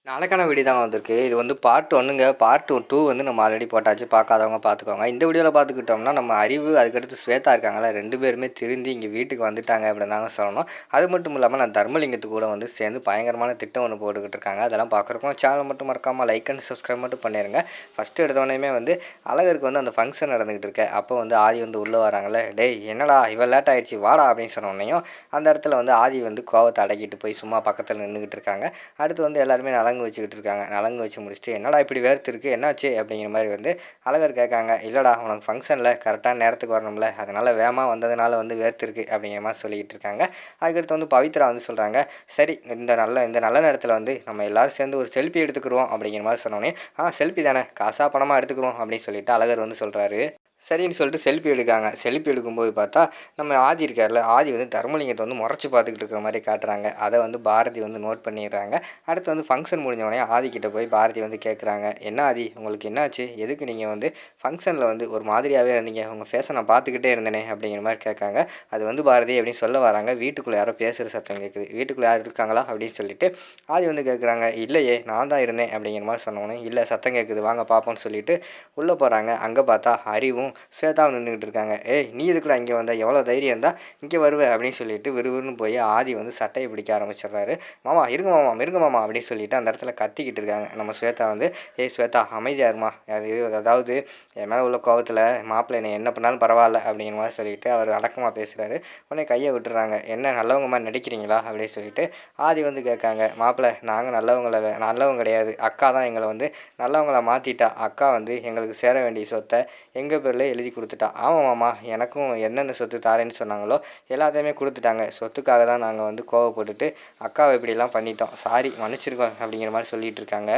நாளைக்கான வீடியோ தான் வந்திருக்கு. இது வந்து பார்ட் 1ங்க. பார்ட் 2 வந்து நம்ம ஆல்ரெடி போட்டாச்சு. பார்க்காதவங்க பார்த்துக்கோங்க. இந்த வீடியோவில் பார்த்துக்கிட்டோம்னா, நம்ம அறிவு அதுக்கடுத்து ஸ்வேதா இருக்காங்கல்ல, 2 பேருமே திருந்தி இங்கே வீட்டுக்கு வந்துட்டாங்க அப்படின்னு தாங்க சொல்லணும். அது மட்டும் இல்லாமல் நான் தர்மலிங்கத்து கூட வந்து சேர்ந்து பயங்கரமான திட்டம் ஒன்று போட்டுக்கிட்டு இருக்காங்க. அதெல்லாம் பார்க்குறப்போ சேனல் மட்டும் மறக்காமல் லைக் அண்ட் சப்ஸ்கிரைப் மட்டும் பண்ணிடுங்க. ஃபஸ்ட்டு எடுத்தோடனே வந்து அழகருக்கு வந்து அந்த ஃபங்க்ஷன் நடந்துகிட்டு இருக்கு. அப்போ வந்து ஆதி வந்து உள்ளே வராங்கல்ல, டேய் என்னடா இவ்வளோ லேட் ஆகிடுச்சு வாடா அப்படின்னு சொன்னோடனையும் அந்த இடத்துல வந்து ஆதி வந்து கோவத்தை அடக்கிட்டு போய் சும்மா பக்கத்தில் நின்றுக்கிட்டு இருக்காங்க. அடுத்து வந்து எல்லாருமே நலங்கு வச்சுக்கிட்டு இருக்காங்க. நலங்கு வச்சு முடிச்சுட்டு என்னடா இப்படி வேர்த்துருக்கு என்னாச்சு அப்படிங்கிற மாதிரி வந்து அழகர் கேட்காங்க. இல்லைடா உனக்கு ஃபங்க்ஷனில் கரெக்டான நேரத்துக்கு வரணும்ல, அதனால் வேகமாக வந்ததுனால வந்து வேர்த்துருக்கு அப்படிங்கிற மாதிரி சொல்லிக்கிட்டு இருக்காங்க. அதுக்கடுத்து வந்து பவித்ரா வந்து சொல்கிறாங்க, சரி இந்த நல்ல நேரத்தில் வந்து நம்ம எல்லோரும் சேர்ந்து ஒரு செல்ஃபி எடுத்துக்கிடுவோம் அப்படிங்கிற மாதிரி சொன்னோன்னே, செல்ஃபி தானே காசாக பணமாக எடுத்துக்கிறோம் அப்படின்னு சொல்லிட்டு அழகர் வந்து சொல்கிறாரு. சரின்னு சொல்லிட்டு செல்ஃபி எடுக்காங்க. செல்ஃபி எடுக்கும்போது பார்த்தா, நம்ம ஆதி இருக்கார்ல, ஆதி வந்து தர்மலிங்கத்தை வந்து முறைச்சி பார்த்துக்கிட்டு இருக்கிற மாதிரி காட்டுறாங்க. அதை வந்து பாரதி வந்து நோட் பண்ணிடுறாங்க. அடுத்து வந்து ஃபங்க்ஷன் முடிஞ்சோடனே ஆதிக்கிட்ட போய் பாரதி வந்து கேட்குறாங்க, என்ன ஆதி உங்களுக்கு என்னாச்சு? எதுக்கு நீங்கள் வந்து ஃபங்க்ஷனில் வந்து ஒரு மாதிரியாகவே இருந்தீங்க? உங்கள் ஃபேஸை நான் பார்த்துக்கிட்டே இருந்தேனே அப்படிங்கிற மாதிரி கேட்காங்க. அது வந்து பாரதி அப்படின்னு சொல்ல வராங்க. வீட்டுக்குள்ளே யாரோ பேசுகிற சத்தம் கேட்குது. வீட்டுக்குள்ளே யார் இருக்காங்களா அப்படின்னு சொல்லிட்டு ஆதி வந்து கேட்குறாங்க. இல்லையே நான் தான் இருந்தேன் அப்படிங்கிற மாதிரி சொன்னோன்னே, இல்லை சத்தம் கேட்குது வாங்க பார்ப்போம்னு சொல்லிட்டு உள்ளே போகிறாங்க. அங்கே பார்த்தா அறிவும் ஸ்வேதாவும் நின்றுக்கிட்டு இருக்காங்க. ஏய் நீ எதுக்குடா இங்கே வந்த? எவ்வளோ தைரியம் இருந்தால் இங்கே வருவேன் அப்படின்னு சொல்லிட்டு விறுவிறுன்னு போய் ஆதி வந்து சட்டையை பிடிக்க ஆரம்பிச்சிடுறாரு. மாமா இருங்க மாமா அப்படின்னு சொல்லிட்டு அந்த இடத்துல கத்திக்கிட்டு இருக்காங்க. நம்ம ஸ்வேதா வந்து, ஏய் ஸ்வேதா அமைதியாக இருமா, அதாவது என் மேலே உள்ள கோவத்தில் மாப்பிள்ளை என்னை என்ன பண்ணாலும் பரவாயில்ல அப்படிங்கிற மாதிரி சொல்லிட்டு அவர் அடக்கமாக பேசுகிறாரு. உடனே கையை விட்டுறாங்க. என்ன நல்லவங்க மாதிரி நடிக்கிறீங்களா அப்படின்னு சொல்லிட்டு ஆதி வந்து கேட்காங்க. மாப்பிள்ளை நாங்கள் நல்லவங்க கிடையாது, அக்கா தான் எங்களை வந்து நல்லவங்கள மாற்றிட்டா. அக்கா வந்து எங்களுக்கு சேர வேண்டிய சொத்தை எங்கள் பேரில் எழுதி கொடுத்துட்டா. ஆமாம் மாமா, எனக்கும் என்னென்ன சொத்து தாரேன்னு சொன்னாங்களோ எல்லாத்தையுமே கொடுத்துட்டாங்க. சொத்துக்காக தான் நாங்கள் வந்து கோவப்பட்டுட்டு அக்காவை இப்படிலாம் பண்ணிட்டோம், சாரி மன்னிச்சிருக்கோம் அப்படிங்கிற மாதிரி சொல்லிகிட்டு இருக்காங்க.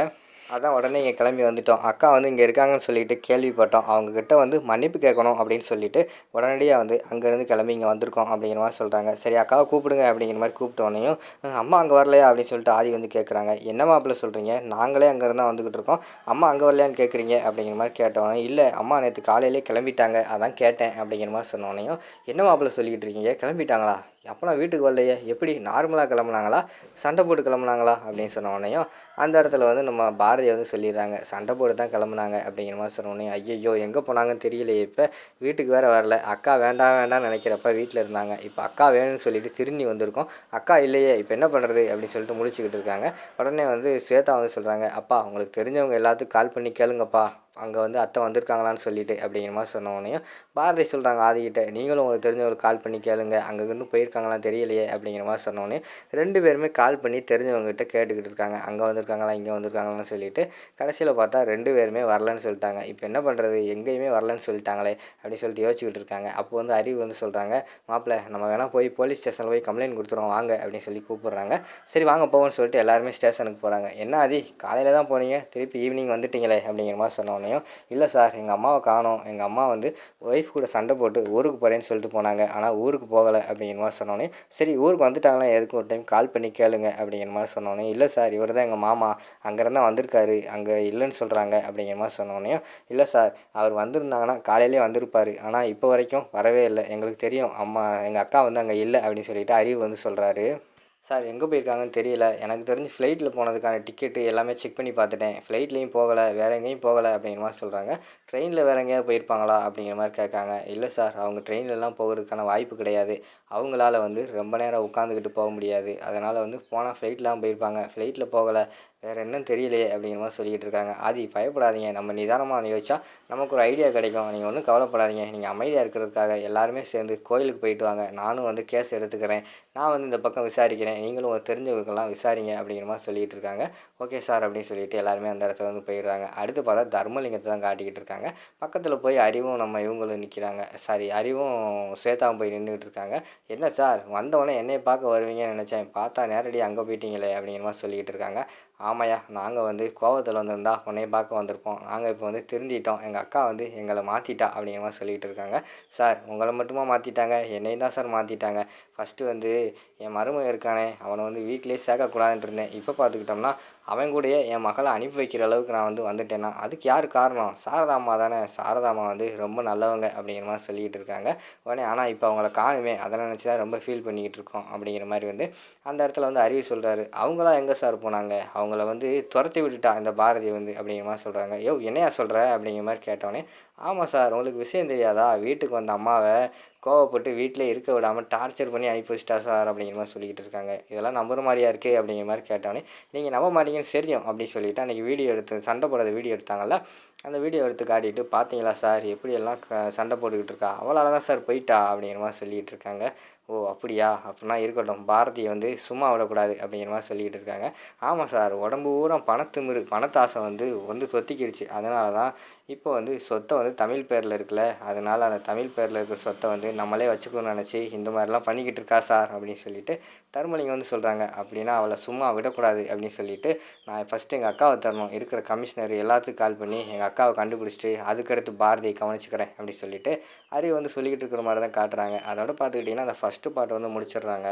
அதான் உடனே இங்கே கிளம்பி வந்துட்டோம். அக்கா வந்து இங்கே இருக்காங்கன்னு சொல்லிட்டு கேள்விப்பட்டோம். அவங்கக்கிட்ட வந்து மன்னிப்பு கேட்கணும் அப்படின்னு சொல்லிட்டு உடனடியாக வந்து அங்கேருந்து கிளம்பி இங்கே வந்திருக்கோம் அப்படிங்கிற மாதிரி சொல்கிறாங்க. சரி அக்காவை கூப்பிடுங்க அப்படிங்கிற மாதிரி கூப்பிட்டோன்னையும், அம்மா அங்கே வரலையா அப்படின்னு சொல்லிட்டு ஆதி வந்து கேட்குறாங்க. என்ன மாப்பிள்ள சொல்கிறீங்க? நாங்களே அங்கேருந்து தான் வந்துக்கிட்டு இருக்கோம், அம்மா அங்கே வரலையான்னு கேட்குறீங்க அப்படிங்கிற மாதிரி கேட்டோன்னே, இல்லை அம்மா நேற்று காலையிலே கிளம்பிட்டாங்க அதான் கேட்டேன் அப்படிங்கிற மாதிரி சொன்னோன்னையும், என்ன மாப்பிள்ள சொல்லிக்கிட்டு இருக்கீங்க? கிளம்பிட்டாங்களா? அப்போனா வீட்டுக்கு வரலையே, எப்படி நார்மலாக கிளம்புனாங்களா சண்டை போட்டு கிளம்புனாங்களா அப்படின்னு சொன்னோடனையும் அந்த இடத்துல வந்து நம்ம பாரதி வந்து சொல்லிடுறாங்க, சண்டை போட்டு தான் கிளம்புனாங்க அப்படிங்கிற மாதிரி சொன்னோடனே, ஐயையோ எங்கே போனாங்கன்னு தெரியலையே, இப்போ வீட்டுக்கு வேறு வரல, அக்கா வேண்டாம் வேண்டாம்னு நினைக்கிறப்ப வீட்டில் இருந்தாங்க, இப்போ அக்கா வேணும்னு சொல்லிட்டு திரும்பி வந்திருக்கோம், அக்கா இல்லையே இப்போ என்ன பண்ணுறது அப்படின்னு சொல்லிட்டு முழிச்சுக்கிட்டு இருக்காங்க. உடனே வந்து ஸ்வேதா வந்து சொல்கிறாங்க, அப்பா உங்களுக்கு தெரிஞ்சவங்க எல்லாத்துக்கும் கால் பண்ணி கேளுங்கப்பா, அங்கே வந்து அத்தை வந்திருக்காங்களான்னு சொல்லிட்டு அப்படிங்கிற மாதிரி சொன்னோடனையும் பாரதி சொல்கிறாங்க ஆதிக்கிட்ட, நீங்களும் உங்களுக்கு தெரிஞ்சவங்களுக்கு கால் பண்ணி கேளுங்க, அங்கே இன்னும் போயிருக்காங்களாம் தெரியலையே அப்படிங்கிற மாதிரி சொன்னோடனே 2 பேருமே கால் பண்ணி தெரிஞ்சவங்ககிட்ட கேட்டுக்கிட்டு இருக்காங்க, அங்கே வந்திருக்காங்களா இங்கே வந்திருக்காங்களான்னு சொல்லிட்டு. கடைசியில் பார்த்தா 2 பேருமே வரலன்னு சொல்லிட்டாங்க. இப்போ என்ன பண்ணுறது, எங்கேயுமே வரலன்னு சொல்லிட்டாங்களே அப்படின்னு சொல்லிட்டு யோசிச்சுக்கிட்டு இருக்காங்க. அப்போ வந்து அறிவு வந்து சொல்கிறாங்க, மாப்பிள்ளை நம்ம வேணால் போய் போலீஸ் ஸ்டேஷனில் போய் கம்ப்ளைண்ட் கொடுத்துருவோம் வாங்க அப்படின்னு சொல்லி கூப்பிட்றாங்க. சரி வாங்க போவோம்னு சொல்லிட்டு எல்லாருமே ஸ்டேஷனுக்கு போகிறாங்க. என்ன ஆதி காலையில் தான் போனீங்க, திருப்பி ஈவினிங் வந்துட்டீங்களே அப்படிங்கிற மாதிரி சொன்னோடனையும், இல்லை சார் எங்கள் அம்மாவை காணோம், எங்கள் அம்மா வந்து ஒய்ஃப் கூட சண்டை போட்டு ஊருக்கு போகிறேன்னு சொல்லிட்டு போனாங்க, ஆனால் ஊருக்கு போகலை அப்படிங்கிற மாதிரி சொன்னோன்னே, சரி ஊருக்கு வந்துட்டாங்களா எதுக்கு ஒரு டைம் கால் பண்ணி கேளுங்க அப்படிங்கிற மாதிரி சொன்னோன்னே, இல்லை சார் இவர் தான் எங்கள் மாமா, அங்கேருந்தான் வந்திருக்காரு, அங்கே இல்லைன்னு சொல்கிறாங்க அப்படிங்கிற மாதிரி சொன்னோன்னே, இல்லை சார் அவர் வந்திருந்தாங்கன்னா காலையிலே வந்திருப்பார், ஆனால் இப்போ வரைக்கும் வரவே இல்லை, எங்களுக்கு தெரியும் அம்மா எங்கள் அக்கா வந்து அங்கே இல்லை அப்படின்னு சொல்லிட்டு அறிவு வந்து சொல்கிறாரு. சார் எங்கே போயிருக்காங்கன்னு தெரியல, எனக்கு தெரிஞ்சு ஃப்ளைட்டில் போனதுக்கான டிக்கெட்டு எல்லாமே செக் பண்ணி பார்த்துட்டேன், ஃப்ளைட்லேயும் போகலை, வேறு எங்கேயும் போகலை அப்படிங்கிற மாதிரி சொல்கிறாங்க. ட்ரெயினில் வேறு எங்கேயாவது போயிருப்பாங்களா அப்படிங்கிற மாதிரி கேட்காங்க. இல்லை சார் அவங்க ட்ரெயின்லலாம் போகிறதுக்கான வாய்ப்பு கிடையாது, அவங்களால வந்து ரொம்ப நேரம் உட்காந்துக்கிட்டு போக முடியாது, அதனால் வந்து போனால் ஃப்ளைட்டில் தான் போயிருப்பாங்க, ஃப்ளைட்டில் போகலை, வேறு என்னன்னு தெரியலையே அப்படிங்கிற மாதிரி சொல்லிக்கிட்டு இருக்காங்க. ஆதி பயப்படாதீங்க, நம்ம நிதானமாக யோசிச்சா நமக்கு ஒரு ஐடியா கிடைக்கும், நீங்கள் ஒன்றும் கவலைப்படாதீங்க, நீங்கள் அமைதியாக இருக்கிறதுக்காக எல்லாருமே சேர்ந்து கோயிலுக்கு போயிட்டு வாங்க, நானும் வந்து கேஸ் எடுத்துக்கிறேன், நான் வந்து இந்த பக்கம் விசாரிக்கிறேன், நீங்களும் தெரிஞ்சவங்களுக்கெல்லாம் விசாரிங்க அப்படிங்கிற மாதிரி சொல்லிகிட்டு இருக்காங்க. ஓகே சார் அப்படின்னு சொல்லிட்டு எல்லாருமே அந்த இடத்துல வந்து போயிடுறாங்க. அடுத்து பார்த்தா தர்மலிங்கத்தை தான் காட்டிக்கிட்டு இருக்காங்க. பக்கத்தில் போய் அறிவும் நம்ம இவங்களும் நிற்கிறாங்க, சாரி அறிவும் ஸ்வேதாவும் போய் நின்றுக்கிட்டு இருக்காங்க. என்ன சார் வந்தவொடனே என்னையை பார்க்க வருவீங்கன்னு நினச்சேன், பார்த்தா நேரடியாக அங்கே போயிட்டீங்களே அப்படிங்கிற மாதிரி சொல்லிக்கிட்டு இருக்காங்க. ஆமாய்யா நாங்கள் வந்து கோவத்தில் வந்திருந்தா உன்னைய பார்க்க வந்திருப்போம், நாங்கள் இப்போ வந்து திருந்திட்டோம், எங்கள் அக்கா வந்து எங்களை மாற்றிட்டா அப்படிங்கிற மாதிரி சொல்லிக்கிட்டு இருக்காங்க. சார் உங்களை மட்டுமா மாற்றிட்டாங்க, என்னையும் தான் சார் மாற்றிட்டாங்க, ஃபஸ்ட்டு வந்து என் மருமகன் இருக்கானே இருக்கானே அவனை வந்து வீட்டிலேயே சேர்க்கக்கூடாதுன்னு இருந்தேன். இப்போ பார்த்துக்கிட்டோம்னா அவன் கூடயே என் மகளை அனுப்பி வைக்கிற அளவுக்கு நான் வந்து வந்துட்டேன்னா அதுக்கு யார் காரணம்? சாரதா அம்மா தானே. சாரதா அம்மா வந்து ரொம்ப நல்லவங்க அப்படிங்கிற மாதிரி சொல்லிக்கிட்டு இருக்காங்க. உடனே ஆனால் இப்போ அவங்கள காணுமே அதை நினச்சி தான் ரொம்ப ஃபீல் பண்ணிக்கிட்டு இருக்கோம் அப்படிங்கிற மாதிரி வந்து அந்த இடத்துல வந்து அருவி சொல்கிறாரு. அவங்களாம் எங்கே சார் போனாங்க? அவங்கள வந்து துரத்தி விட்டுட்டா இந்த பாரதி வந்து அப்படிங்கிற மாதிரி சொல்கிறாங்க. யோ என்னையா சொல்கிற அப்படிங்கிற மாதிரி கேட்டோடனே, ஆமாம் சார் உங்களுக்கு விஷயம் தெரியாதா? வீட்டுக்கு வந்த அம்மாவை கோவப்பட்டு வீட்டிலே இருக்க விடாமல் டார்ச்சர் பண்ணி அனுப்பி வச்சிட்டா சார் அப்படிங்கிற மாதிரி சொல்லிக்கிட்டு இருக்காங்க. இதெல்லாம் நம்புற மாதிரியா இருக்குது அப்படிங்கிற மாதிரி கேட்டோன்னே, நீங்கள் நம்ப மாட்டீங்கன்னு தெரியும் அப்படின்னு சொல்லிவிட்டு அன்றைக்கி வீடியோ எடுத்து சண்டை போடாத வீடியோ எடுத்தாங்கல்ல, அந்த வீடியோ எடுத்து காட்டிட்டு பார்த்தீங்களா சார் எப்படியெல்லாம் சண்டை போட்டுக்கிட்டு இருக்கா, அவளால் தான் சார் போயிட்டா அப்படிங்கிற மாதிரி சொல்லிகிட்டு இருக்காங்க. ஓ அப்படியா, அப்படின்னா இருக்கட்டும், பாரதியை வந்து சும்மா விடக்கூடாது அப்படிங்கிற மாதிரி சொல்லிக்கிட்டு இருக்காங்க. ஆமாம் சார், உடம்பு பூரா பணத்திமிரு பணத்தாசை வந்து வந்து தொத்திக்கிடுச்சு. அதனால தான் இப்போ வந்து சொத்தை வந்து தமிழ் பேரில் இருக்குல்ல, அதனால் அந்த தமிழ் பேரில் இருக்கிற சொத்தை வந்து நம்மளே வச்சுக்கணும்னு நினச்சி இந்த மாதிரிலாம் பண்ணிக்கிட்டு இருக்கா சார் அப்படின்னு சொல்லிட்டு தர்மலிங்கம் வந்து சொல்கிறாங்க. அப்படின்னா அவளை சும்மா விடக்கூடாது அப்படின்னு சொல்லிட்டு நான் ஃபஸ்ட்டு எங்கள் அக்காவை தரணும், இருக்கிற கமிஷனர் எல்லாத்துக்கும் கால் பண்ணி எங்கள் அக்காவை கண்டுபிடிச்சிட்டு அதுக்கடுத்து பாரதியை கவனிச்சுக்கிறேன் அப்படின்னு சொல்லிட்டு அறிவு வந்து சொல்லிக்கிட்டு இருக்கிற மாதிரி தான் காட்டுறாங்க. அதோட பார்த்துக்கிட்டிங்கன்னா அந்த ஃபஸ்ட்டு பார்ட் வந்து முடிச்சிடுறாங்க.